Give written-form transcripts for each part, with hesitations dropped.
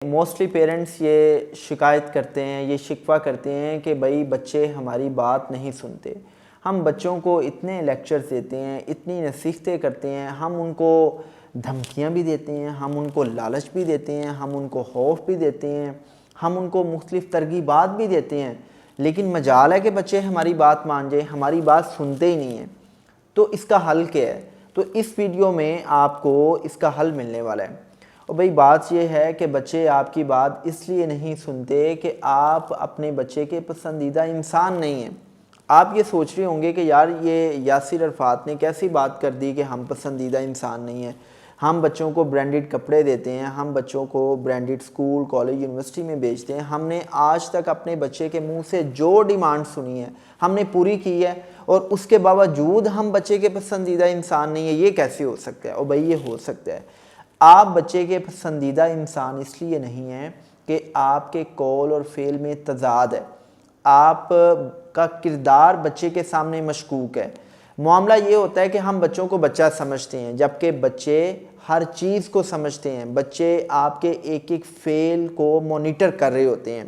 Mostly parents یہ شکایت کرتے ہیں، یہ شکوہ کرتے ہیں کہ بھائی بچے ہماری بات نہیں سنتے۔ ہم بچوں کو اتنے لیکچرز دیتے ہیں، اتنی نصیحتیں کرتے ہیں، ہم ان کو دھمکیاں بھی دیتے ہیں، ہم ان کو لالچ بھی دیتے ہیں، ہم ان کو خوف بھی دیتے ہیں، ہم ان کو مختلف ترغیبات بھی دیتے ہیں، لیکن مجال ہے کہ بچے ہماری بات مان جائیں، ہماری بات سنتے ہی نہیں ہیں۔ تو اس کا حل کیا ہے؟ تو اس ویڈیو میں آپ کو اس کا حل ملنے والا ہے۔ اور بھئی بات یہ ہے کہ بچے آپ کی بات اس لیے نہیں سنتے کہ آپ اپنے بچے کے پسندیدہ انسان نہیں ہیں۔ آپ یہ سوچ رہے ہوں گے کہ یار یہ یاسر عرفات نے کیسی بات کر دی کہ ہم پسندیدہ انسان نہیں ہیں۔ ہم بچوں کو برانڈڈ کپڑے دیتے ہیں، ہم بچوں کو برانڈڈ سکول، کالج، یونیورسٹی میں بھیجتے ہیں، ہم نے آج تک اپنے بچے کے منہ سے جو ڈیمانڈ سنی ہے ہم نے پوری کی ہے، اور اس کے باوجود ہم بچے کے پسندیدہ انسان نہیں ہیں۔ یہ کیسے ہو سکتا ہے؟ اور بھئی یہ ہو سکتا ہے۔ آپ بچے کے پسندیدہ انسان اس لیے نہیں ہیں کہ آپ کے قول اور فعل میں تضاد ہے، آپ کا کردار بچے کے سامنے مشکوک ہے۔ معاملہ یہ ہوتا ہے کہ ہم بچوں کو بچہ سمجھتے ہیں، جبکہ بچے ہر چیز کو سمجھتے ہیں۔ بچے آپ کے ایک ایک فعل کو مانیٹر کر رہے ہوتے ہیں۔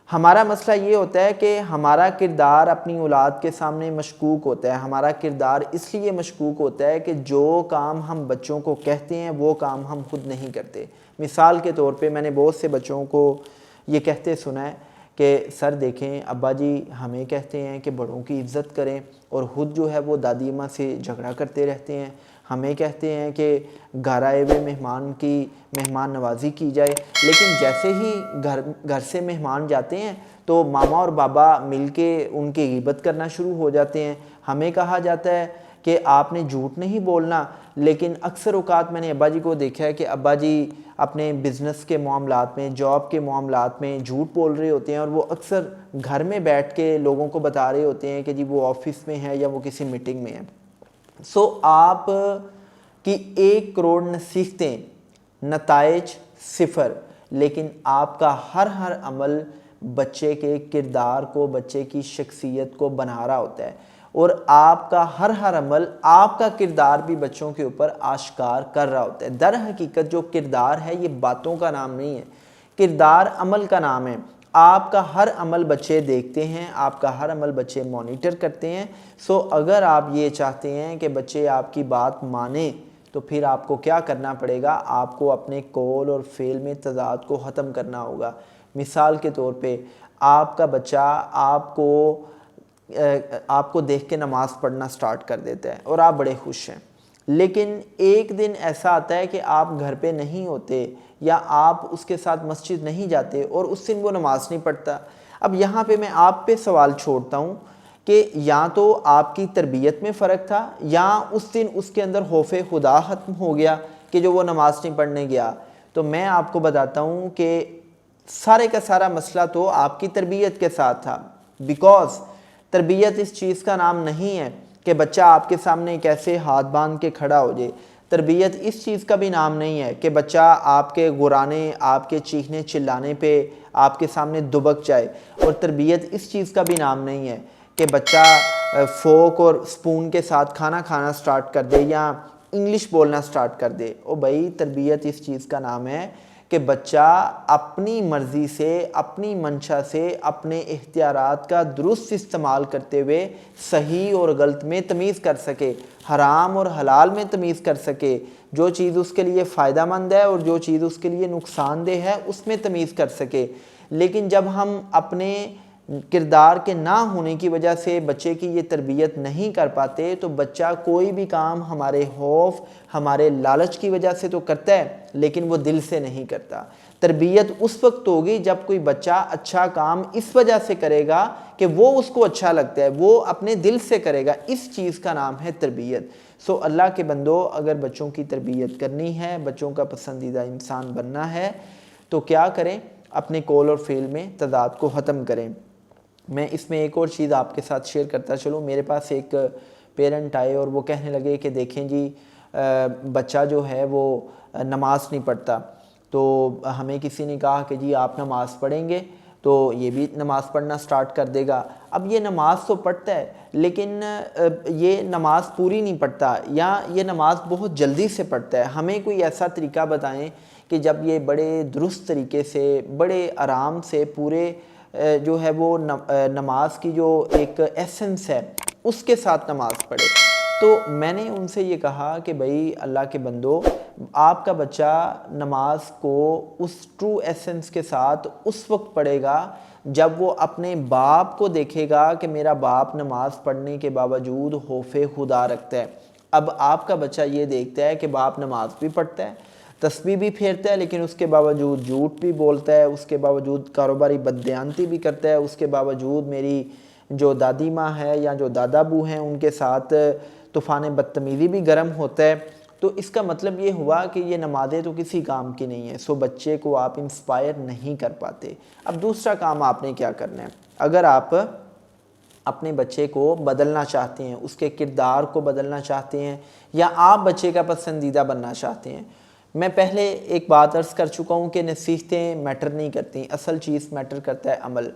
ہمارا مسئلہ یہ ہوتا ہے کہ ہمارا کردار اپنی اولاد کے سامنے مشکوک ہوتا ہے۔ ہمارا کردار اس لیے مشکوک ہوتا ہے کہ جو کام ہم بچوں کو کہتے ہیں وہ کام ہم خود نہیں کرتے۔ مثال کے طور پہ میں نے بہت سے بچوں کو یہ کہتے سنا ہے کہ سر دیکھیں ابا جی ہمیں کہتے ہیں کہ بڑوں کی عزت کریں، اور خود جو ہے وہ دادی اماں سے جھگڑا کرتے رہتے ہیں۔ ہمیں کہتے ہیں کہ گھر آئے ہوئے مہمان کی مہمان نوازی کی جائے، لیکن جیسے ہی گھر سے مہمان جاتے ہیں تو ماما اور بابا مل کے ان کی غیبت کرنا شروع ہو جاتے ہیں۔ ہمیں کہا جاتا ہے کہ آپ نے جھوٹ نہیں بولنا، لیکن اکثر اوقات میں نے ابا جی کو دیکھا ہے کہ ابا جی اپنے بزنس کے معاملات میں، جاب کے معاملات میں جھوٹ بول رہے ہوتے ہیں، اور وہ اکثر گھر میں بیٹھ کے لوگوں کو بتا رہے ہوتے ہیں کہ جی وہ آفس میں ہے یا وہ کسی میٹنگ میں ہے۔ آپ کی 1 کروڑ نصیحتیں، نتائج 0، لیکن آپ کا ہر عمل بچے کے کردار کو، بچے کی شخصیت کو بنا رہا ہوتا ہے، اور آپ کا ہر عمل آپ کا کردار بھی بچوں کے اوپر آشکار کر رہا ہوتا ہے۔ در حقیقت جو کردار ہے یہ باتوں کا نام نہیں ہے، کردار عمل کا نام ہے۔ آپ کا ہر عمل بچے دیکھتے ہیں، آپ کا ہر عمل بچے مانیٹر کرتے ہیں۔ اگر آپ یہ چاہتے ہیں کہ بچے آپ کی بات مانیں تو پھر آپ کو کیا کرنا پڑے گا؟ آپ کو اپنے قول اور فعل میں تضاد کو ختم کرنا ہوگا۔ مثال کے طور پہ آپ کا بچہ آپ کو دیکھ کے نماز پڑھنا سٹارٹ کر دیتا ہے اور آپ بڑے خوش ہیں، لیکن ایک دن ایسا آتا ہے کہ آپ گھر پہ نہیں ہوتے یا آپ اس کے ساتھ مسجد نہیں جاتے اور اس دن وہ نماز نہیں پڑھتا۔ اب یہاں پہ میں آپ پہ سوال چھوڑتا ہوں کہ یا تو آپ کی تربیت میں فرق تھا، یا اس دن اس کے اندر خوف خدا ختم ہو گیا کہ جو وہ نماز نہیں پڑھنے گیا۔ تو میں آپ کو بتاتا ہوں کہ سارے کا سارا مسئلہ تو آپ کی تربیت کے ساتھ تھا، بیکاز تربیت اس چیز کا نام نہیں ہے کہ بچہ آپ کے سامنے کیسے ہاتھ باندھ کے کھڑا ہو جائے۔ تربیت اس چیز کا بھی نام نہیں ہے کہ بچہ آپ کے غرانے، آپ کے چیخنے چلانے پہ آپ کے سامنے دبک جائے، اور تربیت اس چیز کا بھی نام نہیں ہے کہ بچہ فورک اور سپون کے ساتھ کھانا کھانا سٹارٹ کر دے یا انگلش بولنا سٹارٹ کر دے۔ بھائی تربیت اس چیز کا نام ہے کہ بچہ اپنی مرضی سے، اپنی منشا سے، اپنے اختیارات کا درست استعمال کرتے ہوئے صحیح اور غلط میں تمیز کر سکے، حرام اور حلال میں تمیز کر سکے، جو چیز اس کے لیے فائدہ مند ہے اور جو چیز اس کے لیے نقصان دہ ہے اس میں تمیز کر سکے۔ لیکن جب ہم اپنے کردار کے نہ ہونے کی وجہ سے بچے کی یہ تربیت نہیں کر پاتے تو بچہ کوئی بھی کام ہمارے خوف، ہمارے لالچ کی وجہ سے تو کرتا ہے، لیکن وہ دل سے نہیں کرتا۔ تربیت اس وقت ہوگی جب کوئی بچہ اچھا کام اس وجہ سے کرے گا کہ وہ اس کو اچھا لگتا ہے، وہ اپنے دل سے کرے گا، اس چیز کا نام ہے تربیت۔ اللہ کے بندو، اگر بچوں کی تربیت کرنی ہے، بچوں کا پسندیدہ انسان بننا ہے تو کیا کریں؟ اپنے قول اور فعل میں تضاد کو ختم کریں۔ میں اس میں ایک اور چیز آپ کے ساتھ شیئر کرتا چلوں۔ میرے پاس ایک پیرنٹ آئے اور وہ کہنے لگے کہ دیکھیں جی بچہ جو ہے وہ نماز نہیں پڑھتا، تو ہمیں کسی نے کہا کہ جی آپ نماز پڑھیں گے تو یہ بھی نماز پڑھنا سٹارٹ کر دے گا۔ اب یہ نماز تو پڑھتا ہے لیکن یہ نماز پوری نہیں پڑھتا، یا یہ نماز بہت جلدی سے پڑھتا ہے۔ ہمیں کوئی ایسا طریقہ بتائیں کہ جب یہ بڑے درست طریقے سے بڑے آرام سے پورے جو ہے وہ نماز کی جو ایک ایسنس ہے اس کے ساتھ نماز پڑھے۔ تو میں نے ان سے یہ کہا کہ بھائی اللہ کے بندو، آپ کا بچہ نماز کو اس ٹرو ایسنس کے ساتھ اس وقت پڑھے گا جب وہ اپنے باپ کو دیکھے گا کہ میرا باپ نماز پڑھنے کے باوجود خوف خدا رکھتا ہے۔ اب آپ کا بچہ یہ دیکھتا ہے کہ باپ نماز بھی پڑھتا ہے، تسبیح بھی پھیرتا ہے، لیکن اس کے باوجود جھوٹ بھی بولتا ہے، اس کے باوجود کاروباری بددیانتی بھی کرتا ہے، اس کے باوجود میری جو دادی ماں ہے یا جو دادا ابو ہیں ان کے ساتھ طوفان بدتمیزی بھی گرم ہوتا ہے۔ تو اس کا مطلب یہ ہوا کہ یہ نمازیں تو کسی کام کی نہیں ہیں، سو بچے کو آپ انسپائر نہیں کر پاتے۔ اب دوسرا کام آپ نے کیا کرنا ہے، اگر آپ اپنے بچے کو بدلنا چاہتے ہیں، اس کے کردار کو بدلنا چاہتے ہیں، یا آپ بچے کا پسندیدہ بننا چاہتے ہیں، میں پہلے ایک بات عرض کر چکا ہوں کہ نصیحتیں میٹر نہیں کرتی، اصل چیز میٹر کرتا ہے عمل۔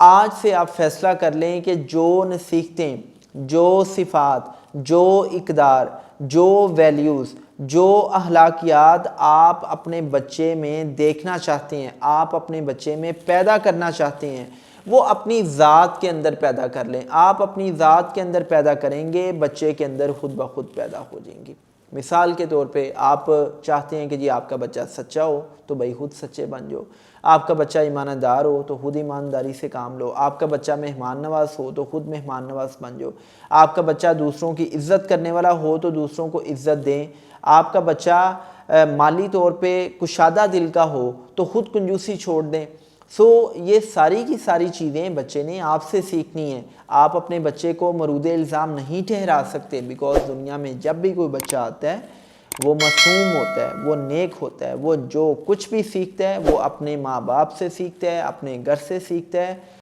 آج سے آپ فیصلہ کر لیں کہ جو نصیحتیں، جو صفات، جو اقدار، جو ویلیوز، جو اخلاقیات آپ اپنے بچے میں دیکھنا چاہتے ہیں، آپ اپنے بچے میں پیدا کرنا چاہتے ہیں، وہ اپنی ذات کے اندر پیدا کر لیں۔ آپ اپنی ذات کے اندر پیدا کریں گے، بچے کے اندر خود بخود پیدا ہو جائیں گی۔ مثال کے طور پہ آپ چاہتے ہیں کہ جی آپ کا بچہ سچا ہو تو بھائی خود سچے بن جاؤ، آپ کا بچہ ایماندار ہو تو خود ایمانداری سے کام لو، آپ کا بچہ مہمان نواز ہو تو خود مہمان نواز بن جاؤ، آپ کا بچہ دوسروں کی عزت کرنے والا ہو تو دوسروں کو عزت دیں، آپ کا بچہ مالی طور پہ کشادہ دل کا ہو تو خود کنجوسی چھوڑ دیں۔ سو یہ ساری کی ساری چیزیں بچے نے آپ سے سیکھنی ہیں۔ آپ اپنے بچے کو مورود الزام نہیں ٹھہرا سکتے، بیکاز دنیا میں جب بھی کوئی بچہ آتا ہے وہ معصوم ہوتا ہے، وہ نیک ہوتا ہے، وہ جو کچھ بھی سیکھتا ہے وہ اپنے ماں باپ سے سیکھتا ہے، اپنے گھر سے سیکھتا ہے۔